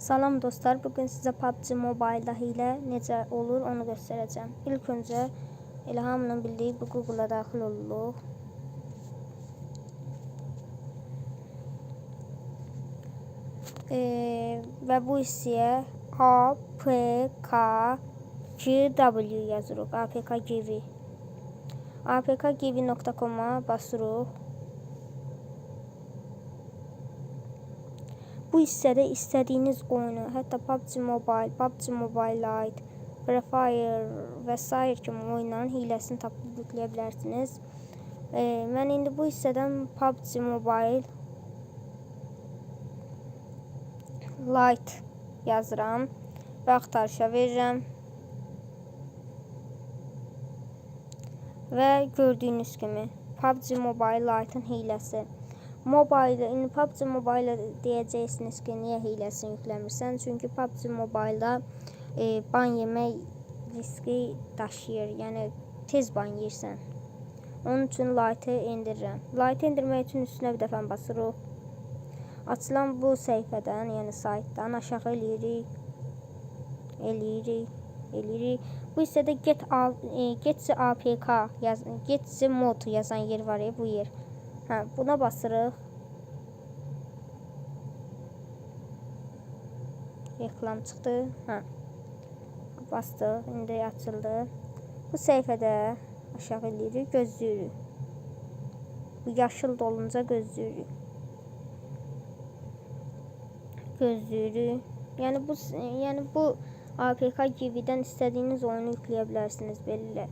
Salam dostlar, bugün sizə PUBG Mobile-da hiylə necə olur onu göstərəcəm. İlk öncə elə hamının bildiyi bu Google-a daxil oluruq. Və bu hissəyə APKGW yazırıq. APKGW. APKGW.com-a basırıq. Bu hissədə istədiyiniz oyunu, hətta PUBG Mobile, PUBG Mobile Lite, Free Fire və s. kimi oyunların hiləsini tapıb yükləyə bilərsiniz. Mən indi bu hissədən PUBG Mobile Lite yazıram və axtarışa verirəm. Və gördüyünüz kimi PUBG Mobile Lite'ın hiləsi. İndi PUBG Mobile deyəcəksiniz ki, niyə hiləsini yükləmirsən? Çünki PUBG Mobile'da ban yemək riski daşıyır. Yəni tez ban yeyirsən. Onun üçün Lite'ı indirirəm. Lite'ı indirmək üçün üstünə bir dəfə basırıq. Açılan bu səhifədən, yəni saytdan aşağı eləyirik. Bu hissədə Get Mod yazan yer var ya, bu yer. Buna basırıq. Reklam çıxdı. Bastıq. İndi açıldı. Bu səhifədə aşağı eləyirik. Gözləyirik. Bu yaşıl dolunca gözləyirik. Yəni bu APK-GW-dən istədiyiniz oyunu yükləyə bilərsiniz belə.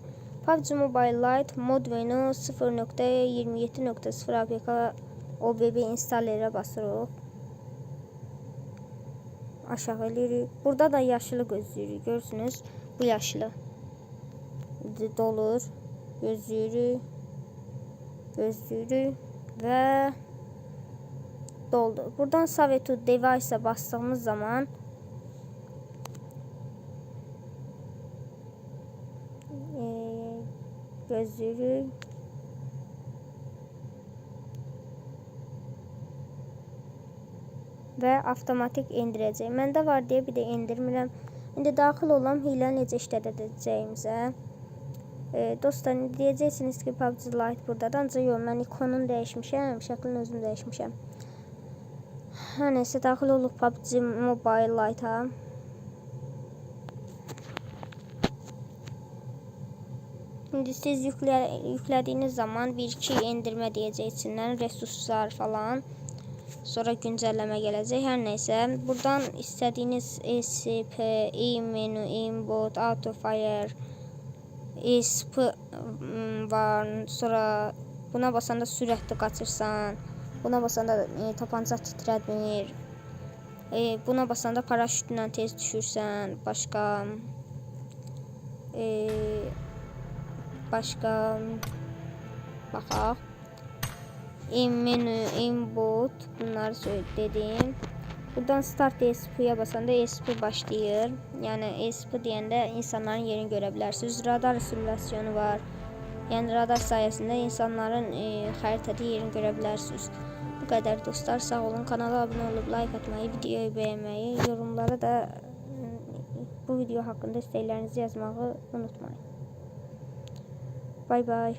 PUBG Mobile Lite mod oyunu 0.27.0 APK OBB installerə basırıq. Aşağı eləyirik. Burada da yaşılı gözləyirik. Görürsünüz, bu yaşlı. Dolur. Gözləyirik və doldu. Buradan Save to Device'a bastığımız zaman gözləyirik. Və avtomatik indirəcək. Məndə var deyə bir də indirmirəm. İndi daxil olan hilə necə işlədəcəyimizə. Dostlar, deyəcəksiniz ki, PUBG Lite buradadır. Ancaq yox, mən ikonunu dəyişmişəm, şəklini özüm dəyişmişəm. Hər neysə, daxil oluq PUBG Mobile Lite'a. İndi siz yüklədiyiniz zaman 1-2 indirmə deyəcək içindən, resurslar falan. Sonra güncəlləmə gələcək. Hər neysə, buradan istədiyiniz ESP, E-menu, Aimbot, Autofire, ESP var. Sonra buna basanda sürətli qaçırsan. Buna basanda tapanca titrədir. Buna basanda paraşütlə tez düşürsən. Başqa baxaq. E-menu, Aimbot, bunları dedim. Buradan Start ESP'yə basanda ESP başlayır. Yəni ESP deyəndə insanların yerini görə bilərsiniz. Radar simülasyonu var. Yəni radar sayəsində insanların xəritədə yerini görə bilərsiniz. Bu qədər dostlar, sağ olun. Kanala abunə olub like atmayı, videoyu bəyənməyi, yorumlara da bu video haqqında istəklərinizi yazmağı unutmayın. Bay bay.